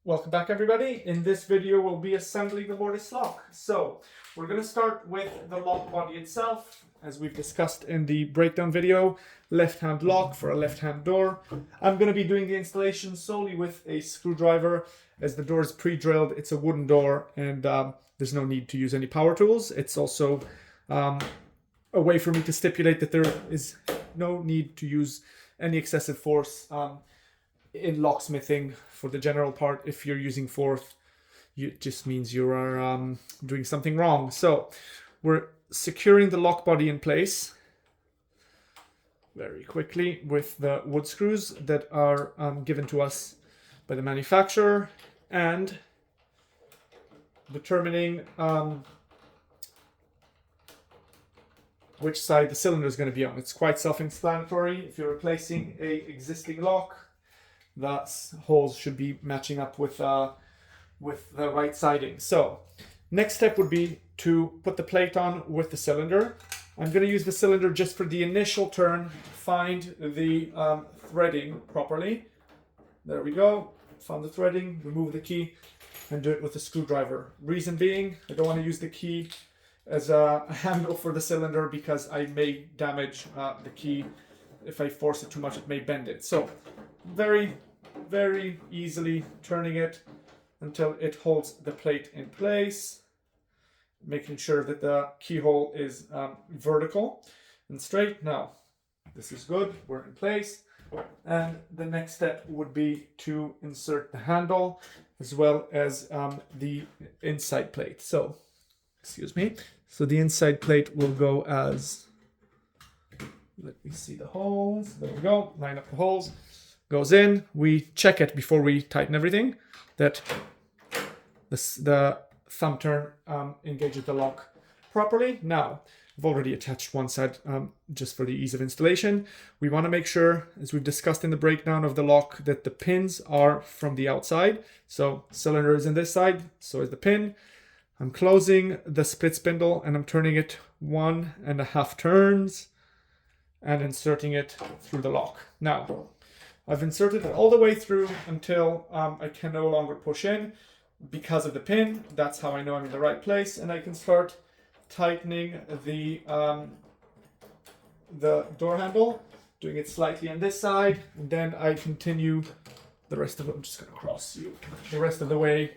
Welcome back, everybody. In this video, we'll be assembling the mortise lock. So we're going to start with the lock body itself. As we've discussed in the breakdown video, left-hand lock for a left-hand door. I'm going to be doing the installation solely with a screwdriver. As the door is pre-drilled, it's a wooden door, and there's no need to use any power tools. It's also a way for me to stipulate that there is no need to use any excessive force in locksmithing for the general part. If you're using force, it just means you are doing something wrong. So we're securing the lock body in place very quickly with the wood screws that are given to us by the manufacturer, and determining which side the cylinder is going to be on. It's quite self-explanatory. If you're replacing a existing lock, the holes should be matching up with the right siding. So next step would be to put the plate on with the cylinder. I'm going to use the cylinder just for the initial turn, find the threading properly. There we go. Found the threading, remove the key, and do it with a screwdriver. Reason being, I don't want to use the key as a handle for the cylinder because I may damage the key. If I force it too much, it may bend it. So very, very easily turning it until it holds the plate in place, making sure that the keyhole is vertical and straight. Now, this is good, we're in place. And the next step would be to insert the handle as well as the inside plate. So, excuse me. So the inside plate will go as, let me see the holes. There we go, line up the holes. Goes in, we check it before we tighten everything, that the thumb turn engages the lock properly. Now, I've already attached one side just for the ease of installation. We want to make sure, as we've discussed in the breakdown of the lock, that the pins are from the outside. So cylinder is in this side, so is the pin. I'm closing the split spindle and I'm turning it 1.5 turns and inserting it through the lock. Now, I've inserted it all the way through until I can no longer push in because of the pin. That's how I know I'm in the right place, and I can start tightening the door handle, doing it slightly on this side, and then I continue the rest of it. I'm just going to cross you the rest of the way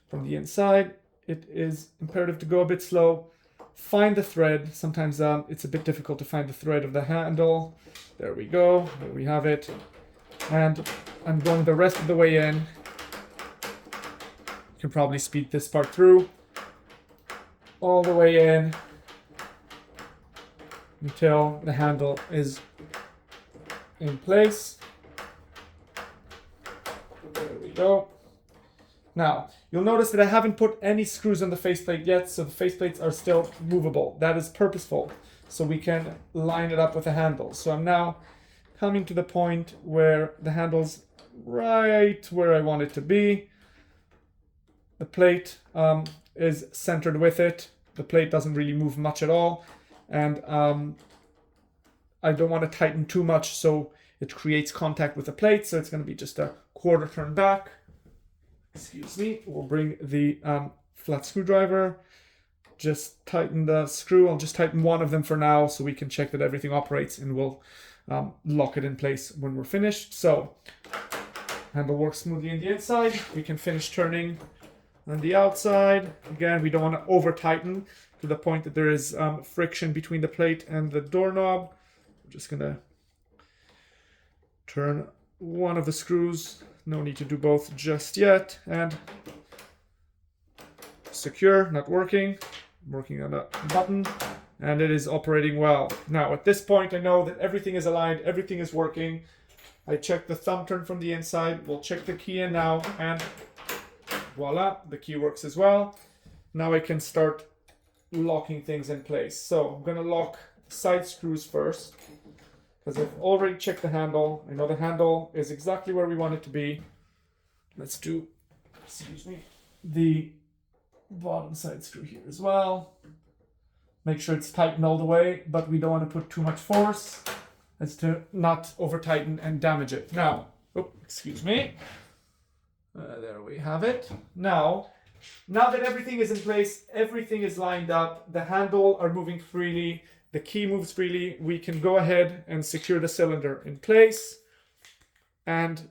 from the inside. It is imperative to go a bit slow. Find the thread. Sometimes it's a bit difficult to find the thread of the handle. There we go. There we have it. And I'm going the rest of the way in. You can probably speed this part through. All the way in until the handle is in place. There we go. Now, you'll notice that I haven't put any screws on the faceplate yet, so the faceplates are still movable. That is purposeful, so we can line it up with the handle. So I'm now coming to the point where the handle's right where I want it to be. The plate is centered with it. The plate doesn't really move much at all, and I don't want to tighten too much so it creates contact with the plate, so it's going to be just a quarter turn back. Excuse me. We'll bring the flat screwdriver, just tighten the screw. I'll just tighten one of them for now so we can check that everything operates, and we'll lock it in place when we're finished. So handle works smoothly on the inside. We can finish turning on the outside. Again, we don't want to over tighten to the point that there is friction between the plate and the doorknob. We're just gonna turn one of the screws. No need to do both just yet. And secure, not working. I'm working on a button, and it is operating well. Now, at this point, I know that everything is aligned, everything is working. I check the thumb turn from the inside. We'll check the key in now, and voila, the key works as well. Now I can start locking things in place. So I'm going to lock side screws first, because I've already checked the handle. I know the handle is exactly where we want it to be. Let's do, excuse me, the bottom side screw here as well. Make sure it's tightened all the way, but we don't want to put too much force as to not over tighten and damage it. Now, excuse me. There we have it. Now that everything is in place, everything is lined up, the handle are moving freely, the key moves freely, we can go ahead and secure the cylinder in place and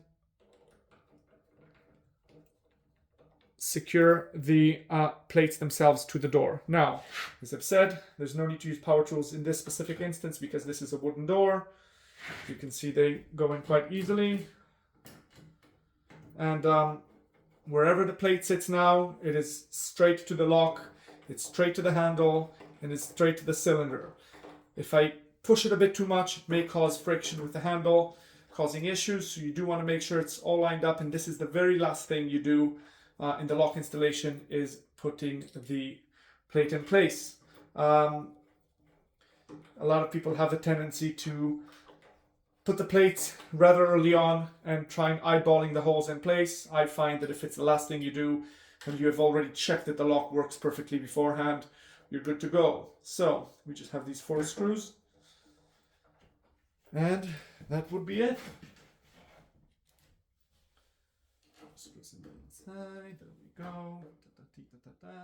secure the plates themselves to the door. Now, as I've said, there's no need to use power tools in this specific instance because this is a wooden door. You can see they go in quite easily. And wherever the plate sits now, it is straight to the lock, it's straight to the handle, and it's straight to the cylinder. If I push it a bit too much, it may cause friction with the handle, causing issues. So you do want to make sure it's all lined up. And this is the very last thing you do in the lock installation, is putting the plate in place. A lot of people have a tendency to put the plate rather early on and try and eyeballing the holes in place. I find that if it's the last thing you do and you have already checked that the lock works perfectly beforehand, you're good to go. So we just have these 4 screws and that would be it. Screws in the inside, there we go. Da, da, da, da, da.